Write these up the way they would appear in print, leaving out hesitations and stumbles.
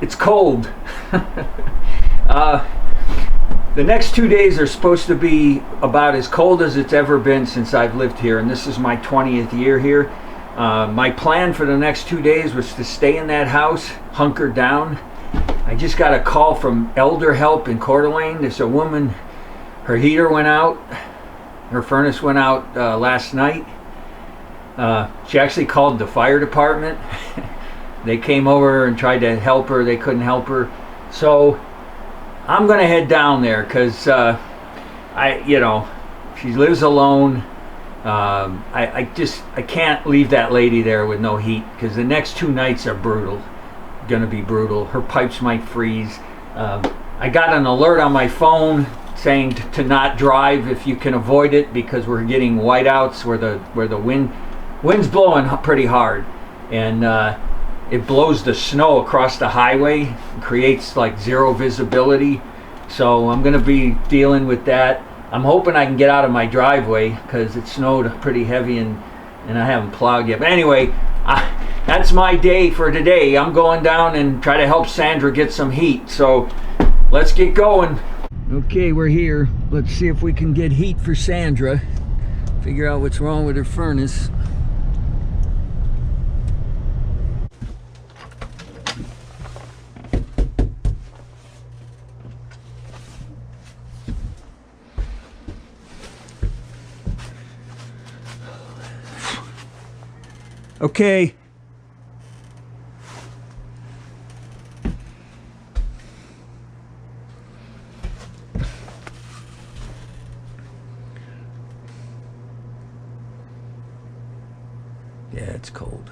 It's cold. The next 2 days are supposed to be about as cold as it's ever been since I've lived here, and this is my 20th year here. My plan for the next 2 days was to stay in that house, hunker down. I just got a call from Elder Help in Coeur d'Alene. There's a woman, her heater went out, her furnace went out last night. She actually called the fire department. They came over and tried to help her. They couldn't help her. So I'm gonna head down there because she lives alone. I can't leave that lady there with no heat because the next 2 nights are gonna be brutal. Her pipes might freeze. I got an alert on my phone saying to not drive if you can avoid it because we're getting whiteouts where the wind's blowing pretty hard, and it blows the snow across the highway and creates like zero visibility. So I'm gonna be dealing with that. I'm hoping I can get out of my driveway because it snowed pretty heavy and I haven't plowed yet. But anyway, that's my day for today. I'm going down and try to help Sandra get some heat. So let's get going. Okay, we're here. Let's see if we can get heat for Sandra. Figure out what's wrong with her furnace. Okay. Yeah, it's cold.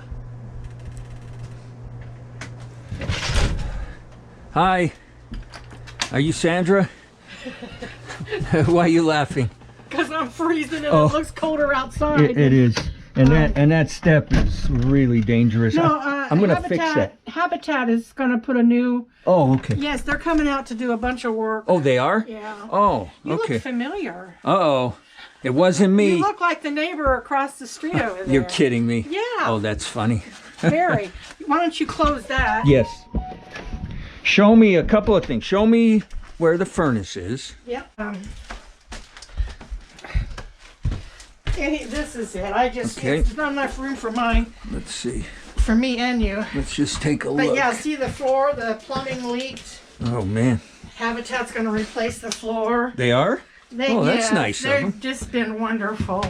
Hi. Are you Sandra? Why are you laughing? Because I'm freezing and it looks colder outside. It is. And that step is really dangerous. No, I'm going to fix that. Habitat is going to put a new... Oh, okay. Yes, they're coming out to do a bunch of work. Oh, they are? Yeah. Oh, you okay. You look familiar. Uh-oh. It wasn't me. You look like the neighbor across the street over there. You're kidding me. Yeah. Oh, that's funny. Very. Why don't you close that? Yes. Show me a couple of things. Show me where the furnace is. Yep. This is it. It's not enough room for mine. Let's see. For me and you. Let's just take a look. But yeah, see the floor, the plumbing leaked. Oh man. Habitat's going to replace the floor. They are? That's nice of them. They've just been wonderful.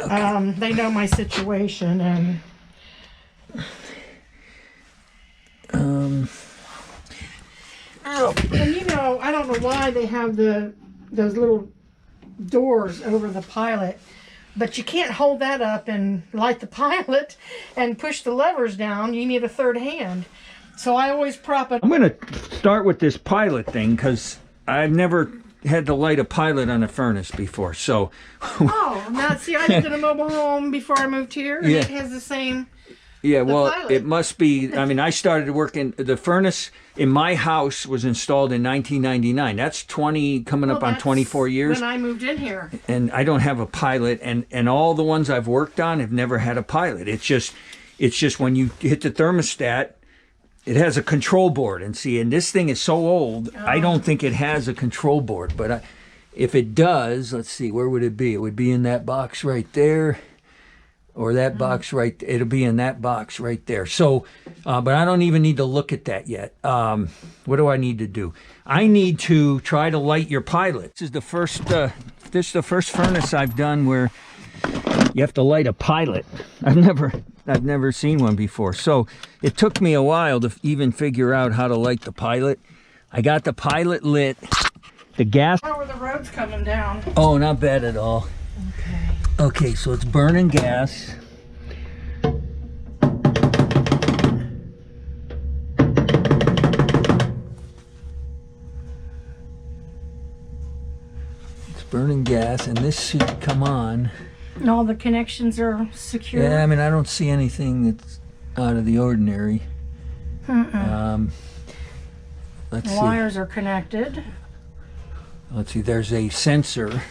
Okay. They know my situation and... And I don't know why they have those little doors over the pilot, but you can't hold that up and light the pilot and push the levers down. You need a third hand. So I always prop it. I'm going to start with this pilot thing because I've never had to light a pilot on a furnace before. So now see, I lived in a mobile home before I moved here, and it has the same. Yeah, well, pilot. It must be. I mean, I started working. The furnace in my house was installed in 1999. That's coming up on 24 years. When I moved in here. And I don't have a pilot, and all the ones I've worked on have never had a pilot. It's just when you hit the thermostat, it has a control board. And this thing is so old, I don't think it has a control board. But if it does, let's see, where would it be? It would be in that box right there. Or that box it'll be in that box right there. So, but I don't even need to look at that yet. What do I need to do? I need to try to light your pilot. This is the first furnace I've done where you have to light a pilot. I've never seen one before. So it took me a while to even figure out how to light the pilot. I got the pilot lit. The gas. How are the roads coming down? Oh, not bad at all. Okay, so it's burning gas. It's burning gas, and this should come on. And all the connections are secure? Yeah, I mean, I don't see anything that's out of the ordinary. Let's see. Wires are connected. Let's see, there's a sensor.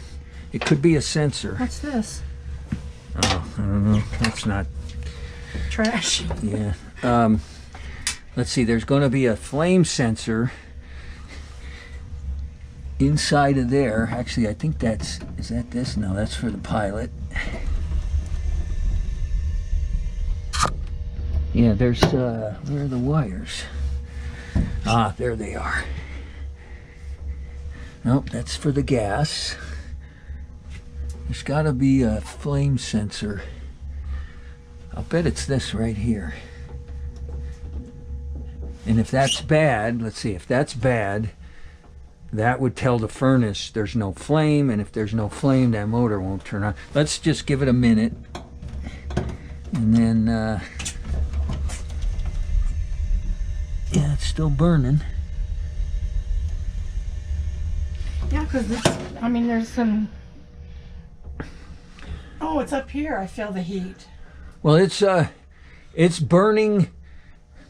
It could be a sensor. What's this? Oh, I don't know. That's not... Trash. Yeah. let's see, there's going to be a flame sensor inside of there. Actually, I think that's, is that this? No, that's for the pilot. Yeah, there's, where are the wires? Ah, there they are. Nope, that's for the gas. There's got to be a flame sensor. I'll bet it's this right here. And if that's bad, let's see, if that's bad, that would tell the furnace there's no flame, and if there's no flame, that motor won't turn on. Let's just give it a minute. And then, yeah, it's still burning. Yeah, because this, I mean, there's some, oh, it's up here. I feel the heat. Well, it's burning.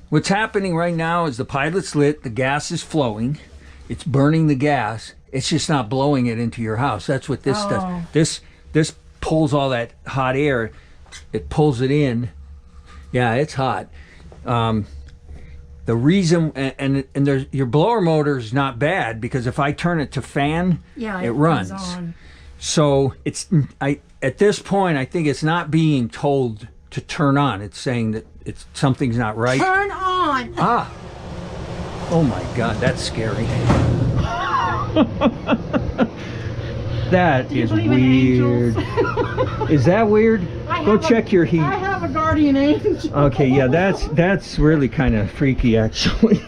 What's happening right now is the pilot's lit, the gas is flowing, it's burning the gas, it's just not blowing it into your house. That's what this does. This pulls all that hot air, it pulls it in. Yeah, it's hot. The reason, and there's, your blower motor is not bad, because if I turn it to fan, Yeah, it runs. on. So it's, at this point, I think it's not being told to turn on. It's saying that something's not right. Turn on. Ah. Oh my God, that's scary. That is weird. Is that weird? Go check your heat. I have a guardian angel. Okay, yeah, that's really kind of freaky, actually.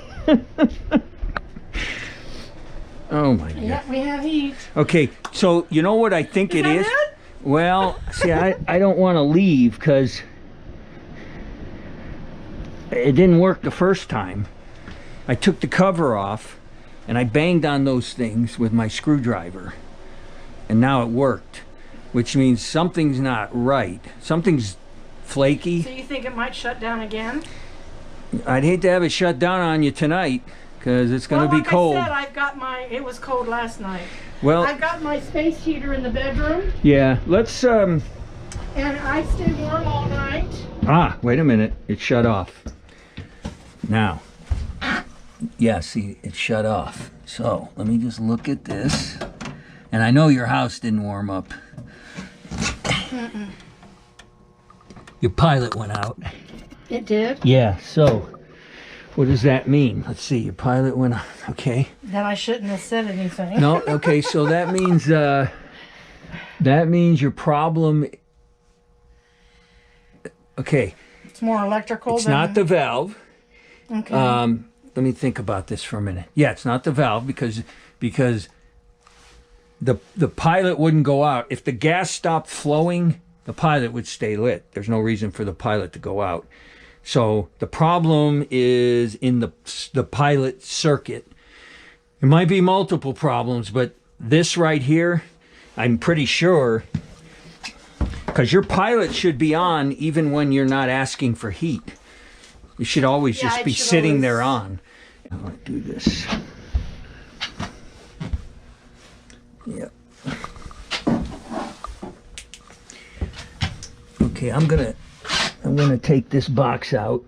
Oh my God. Yeah, we have heat. Okay, so you know what I think it is? It? Well, see, I don't want to leave because it didn't work the first time. I took the cover off and I banged on those things with my screwdriver, and now it worked, which means something's not right. Something's flaky. So you think it might shut down again? I'd hate to have it shut down on you tonight because it's going to be cold. Like I said, I've got my, it was cold last night. Well, I've got my space heater in the bedroom. Yeah, let's And I stay warm all night. Ah, wait a minute. It shut off. Now. Yeah, see, it shut off. So, let me just look at this. And I know your house didn't warm up. Your pilot went out. It did? Yeah, so what does that mean? Let's see, your pilot went out. Okay. Then I shouldn't have said anything. No, okay, so that means your problem. Okay. It's more electrical It's than... not the valve. Okay. Let me think about this for a minute. Yeah, it's not the valve because the pilot wouldn't go out. If the gas stopped flowing, the pilot would stay lit. There's no reason for the pilot to go out. So the problem is in the pilot circuit. It might be multiple problems, but this right here, I'm pretty sure, because your pilot should be on even when you're not asking for heat. You should always just be sitting there on. I'll do this. Yep. Okay, I'm gonna take this box out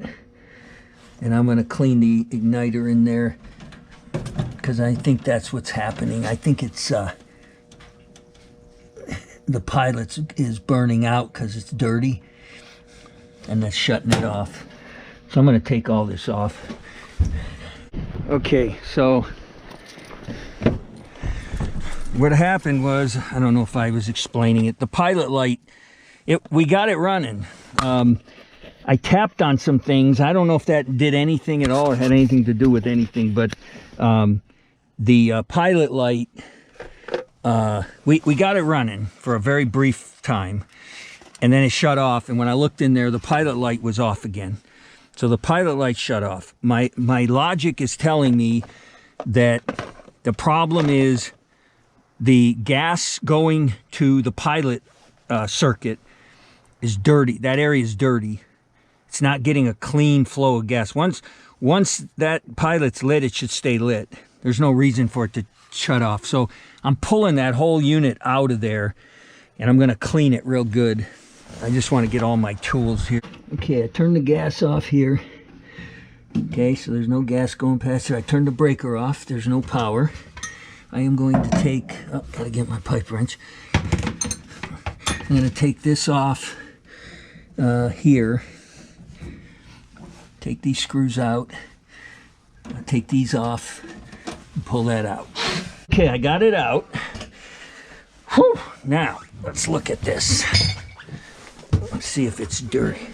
and I'm gonna clean the igniter in there because I think that's what's happening. I think it's the pilot is burning out because it's dirty and that's shutting it off. So I'm going to take all this off. Okay, so what happened was, I don't know if I was explaining it, the pilot light, we got it running. I tapped on some things. I don't know if that did anything at all or had anything to do with anything, but the pilot light, we got it running for a very brief time, and then it shut off, and when I looked in there, the pilot light was off again. So the pilot light shut off. My logic is telling me that the problem is the gas going to the pilot circuit is dirty. That area is dirty. It's not getting a clean flow of gas. Once that pilot's lit, it should stay lit. There's no reason for it to shut off. So I'm pulling that whole unit out of there, and I'm going to clean it real good. I just want to get all my tools here. Okay, I turned the gas off here. Okay, so there's no gas going past there. I turned the breaker off. There's no power. I am going to take, oh, gotta get my pipe wrench. I'm going to take this off here. Take these screws out. Take these off and pull that out. Okay, I got it out. Whew. Now, let's look at this. Let's see if it's dirty.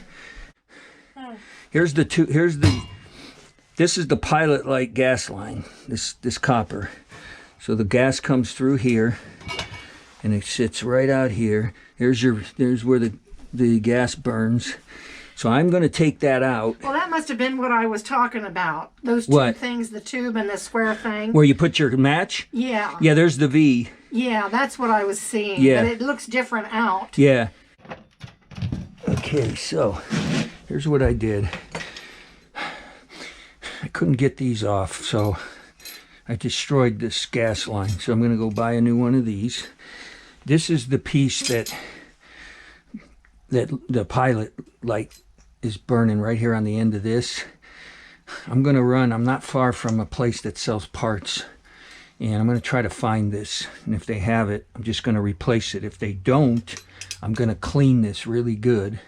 This is the pilot light gas line, this copper. So the gas comes through here and it sits right out here. There's where the gas burns. So I'm going to take that out. Well, that must have been what I was talking about. Those two things, the tube and the square thing. Where you put your match? Yeah. Yeah, there's the V. Yeah, that's what I was seeing. Yeah. But it looks different out. Yeah. Okay, so here's what I did. I couldn't get these off, so I destroyed this gas line. So I'm going to go buy a new one of these. This is the piece that the pilot light is burning right here on the end of this. I'm going to run. I'm not far from a place that sells parts, and I'm going to try to find this. And if they have it, I'm just going to replace it. If they don't, I'm going to clean this really good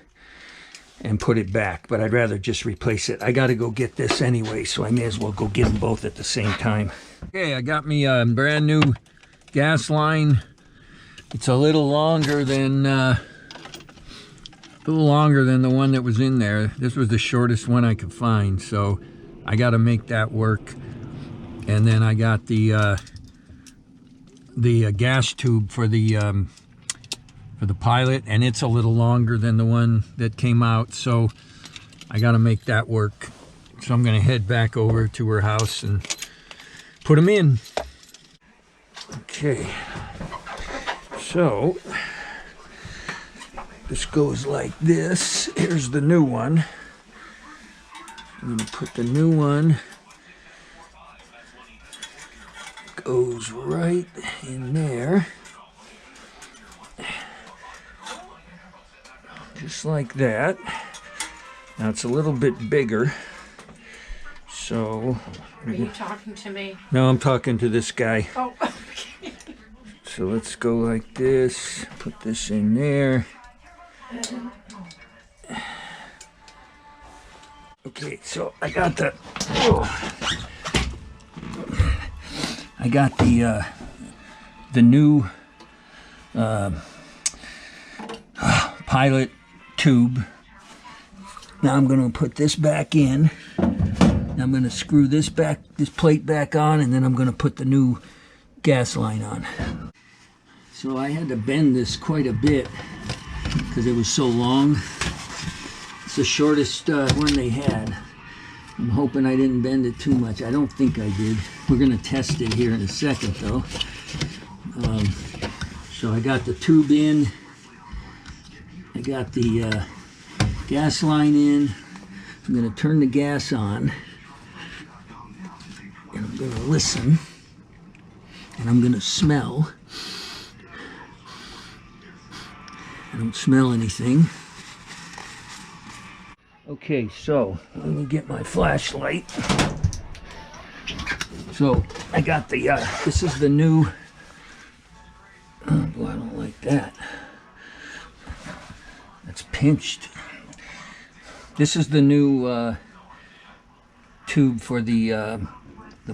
and put it back, but I'd rather just replace it. I got to go get this anyway, so I may as well go get them both at the same time. Okay, I got me a brand new gas line. It's a little longer than the one that was in there. This was the shortest one I could find, so I got to make that work. And then I got the gas tube for the pilot, and it's a little longer than the one that came out, so I got to make that work. So I'm going to head back over to her house and put them in. Okay, so this goes like this. Here's the new one. I'm going to put the new one, goes right in there. Just like that. Now it's a little bit bigger. So. Are you talking to me? No, I'm talking to this guy. Oh, okay. So let's go like this. Put this in there. Okay, so I got the. I got the new pilot tube. Now I'm going to put this back in. I'm going to screw this plate back on, and then I'm going to put the new gas line on. So I had to bend this quite a bit because it was so long. It's the shortest one they had. I'm hoping I didn't bend it too much. I don't think I did. We're going to test it here in a second, though. So I got the tube in. I got the gas line in. I'm going to turn the gas on. And I'm going to listen. And I'm going to smell. I don't smell anything. Okay, so let me get my flashlight. So I got the, this is the new, oh boy, I don't like that. That's pinched. This is the new tube for the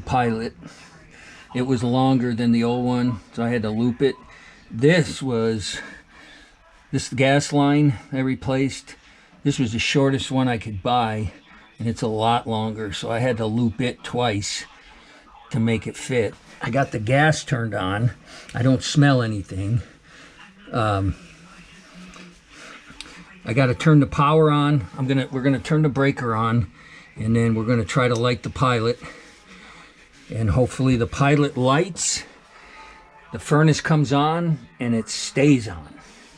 pilot. It was longer than the old one, so I had to loop it. This gas line I replaced. This was the shortest one I could buy, and it's a lot longer, so I had to loop it twice to make it fit. I got the gas turned on. I don't smell anything. I got to turn the power on. We're gonna turn the breaker on, and then we're gonna try to light the pilot. And hopefully the pilot lights, the furnace comes on, and it stays on.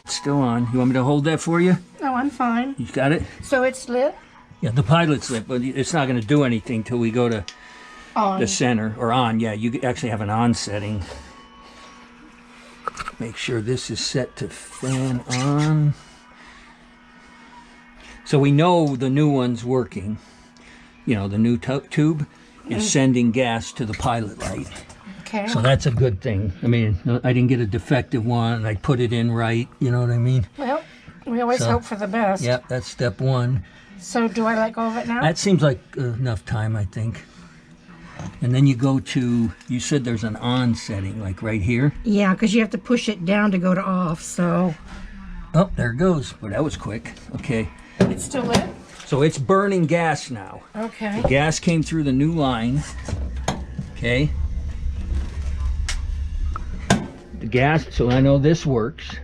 It's still on. You want me to hold that for you? No, I'm fine. You got it? So it's lit? Yeah, the pilot's lit, but it's not going to do anything till we go to On. the center, or on. Yeah, you actually have an on setting. Make sure this is set to fan on. So we know the new one's working. you know, the new tube is sending gas to the pilot light. Okay. So that's a good thing. I mean, I didn't get a defective one. I put it in right. You know what I mean? Well, we always hope for the best. Yep, that's step one. So do I let go of it now? That seems like enough time, I think. And then you go to, you said there's an on setting, like right here? Yeah, because you have to push it down to go to off, so. Oh, there it goes. Well, that was quick. Okay. It's still lit? So it's burning gas now. Okay. The gas came through the new line. Okay. The gas, so I know this works.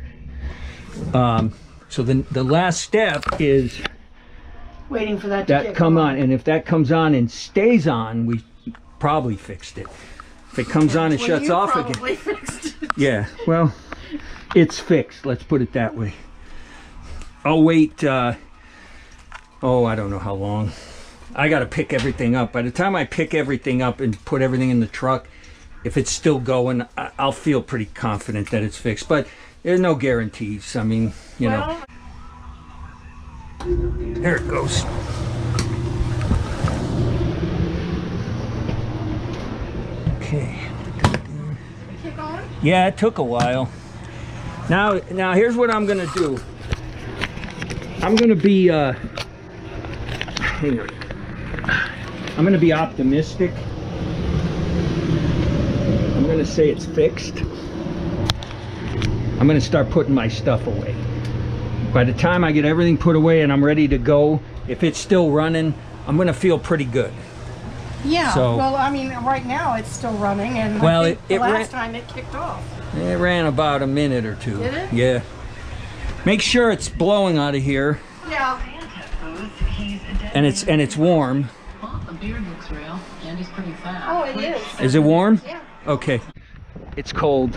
So the last step is Waiting for that to come on. And if that comes on and stays on, we probably fixed it. If it comes on and shuts off again. Fixed it. Yeah, well, it's fixed. Let's put it that way. I'll wait, I don't know how long. I got to pick everything up. By the time I pick everything up and put everything in the truck, if it's still going, I'll feel pretty confident that it's fixed. But there's no guarantees. I mean, you know. There it goes. Okay. Keep going? Yeah, it took a while. Now here's what I'm gonna do. I'm gonna be hang on. I'm gonna be optimistic. I'm gonna say it's fixed. I'm gonna start putting my stuff away. By the time I get everything put away and I'm ready to go, if it's still running, I'm gonna feel pretty good. Yeah, So, well, I mean, right now it's still running, and well, I think the it last time it kicked off. It ran about a minute or two. Did it? Yeah. Make sure it's blowing out of here. Yeah. And it's warm. Well, the beard looks real, and he's pretty fat. Oh, it is. Is it warm? Yeah. Okay. It's cold.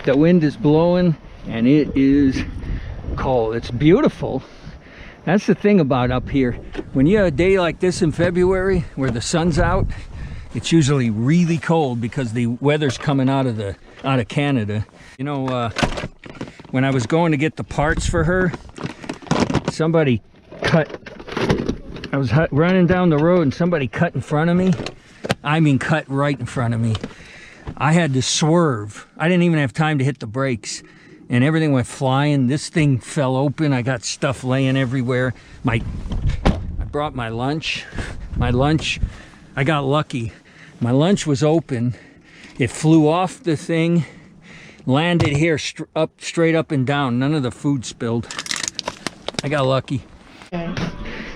The wind is blowing and it is cold. It's beautiful. That's the thing about up here. When you have a day like this in February where the sun's out, it's usually really cold because the weather's coming out of Canada. You know, when I was going to get the parts for her, somebody I was running down the road and somebody cut in front of me. I mean, cut right in front of me. I had to swerve. I didn't even have time to hit the brakes. And everything went flying. This thing fell open. I got stuff laying everywhere. I brought my lunch. I got lucky. My lunch was open. It flew off the thing, landed here straight up and down. None of the food spilled. I got lucky. Okay.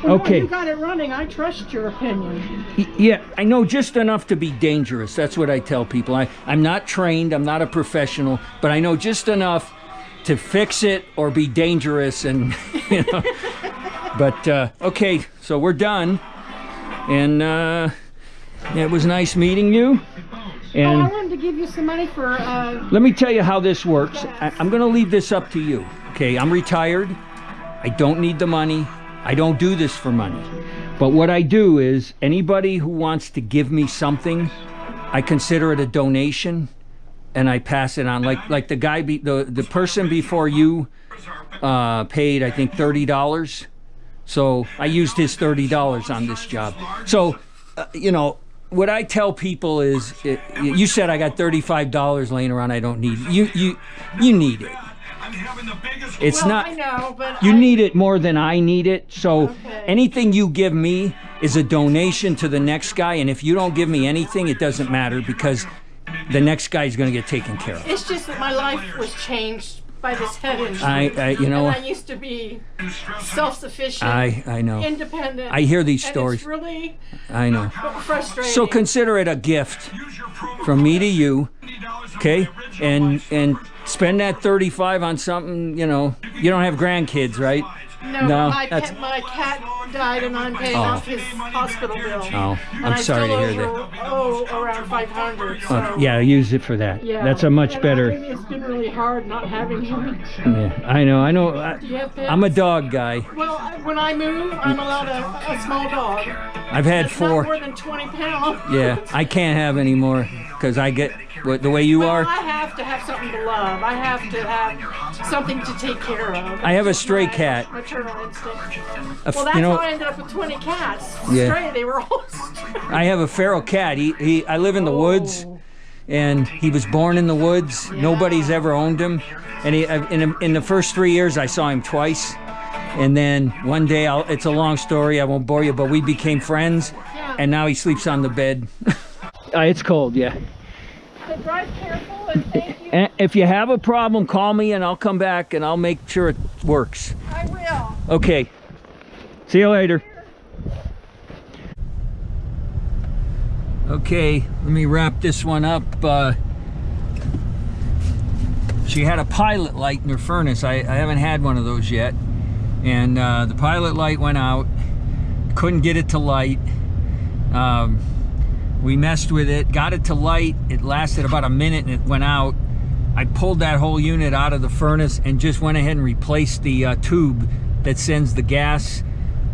Well, Okay. No, you got it running. I trust your opinion. Yeah, I know just enough to be dangerous. That's what I tell people. I'm not trained. I'm not a professional, but I know just enough to fix it or be dangerous. And you know. But okay, so we're done. And it was nice meeting you. And I wanted to give you some money for. let me tell you how this works. I'm going to leave this up to you. Okay, I'm retired. I don't need the money. I don't do this for money. But what I do is anybody who wants to give me something, I consider it a donation and I pass it on. Like the guy, the person before you paid, I think, $30. So I used his $30 on this job. So, you know, what I tell people is, you said I got $35 laying around I don't need. You need it. It's well, not. I know, but you need it more than I need it. So Okay. anything you give me is a donation to the next guy. And if you don't give me anything, it doesn't matter because the next guy is going to get taken care of. It's just that my life was changed by this head injury. You know, and I used to be self-sufficient. I know. Independent. I hear these and stories. It's really I know. frustrating. So consider it a gift from me to you, okay? And spend that $35 on something. You know, you don't have grandkids, right? No, my cat died and I'm paying off his hospital bill. Oh, And I'm sorry to hear that. around $500. So. Yeah, use it for that. Yeah. That's a much And better. I mean, it's been really hard not having him. Yeah, I know. Do you have pets? I'm a dog guy. Well, when I move, I'm allowed a small dog. I've had That's 4. not more than 20 pounds. Yeah, I can't have any more because I get the way you Well, are. I have have to have something to love. I have to have something to take care of. I have a stray cat. Maternal instinct. A Well, that's how I ended up with 20 cats. Yeah. Stray, they were all stray. I have a feral cat. I live in the woods, and he was born in the woods. Yeah. Nobody's ever owned him. And in the first 3 years, I saw him twice. And then one day, it's a long story, I won't bore you, but we became friends. Yeah. And now he sleeps on the bed. It's cold, yeah. So drive careful and thank you. And if you have a problem, call me and I'll come back and I'll make sure it works. I will. Okay. See you later. Okay, let me wrap this one up. She had a pilot light in her furnace. I haven't had one of those yet. And the pilot light went out. Couldn't get it to light. We messed with it, got it to light. It lasted about a minute and it went out. I pulled that whole unit out of the furnace and just went ahead and replaced the tube that sends the gas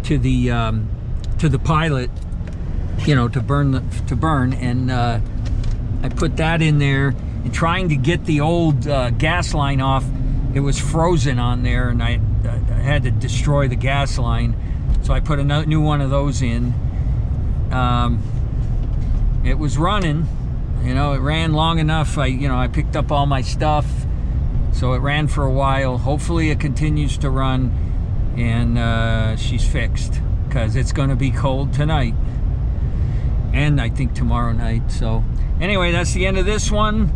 to the pilot, you know, to burn. And I put that in there. And trying to get the old gas line off, it was frozen on there, and I had to destroy the gas line. So I put a new one of those in. It was running, you know, it ran long enough. I picked up all my stuff, so it ran for a while. Hopefully it continues to run, and she's fixed, because it's going to be cold tonight, and I think tomorrow night. So anyway, that's the end of this one.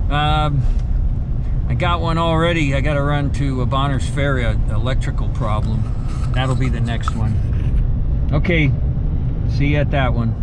I got one already. I got to run to Bonner's Ferry, an electrical problem. That'll be the next one. Okay, see you at that one.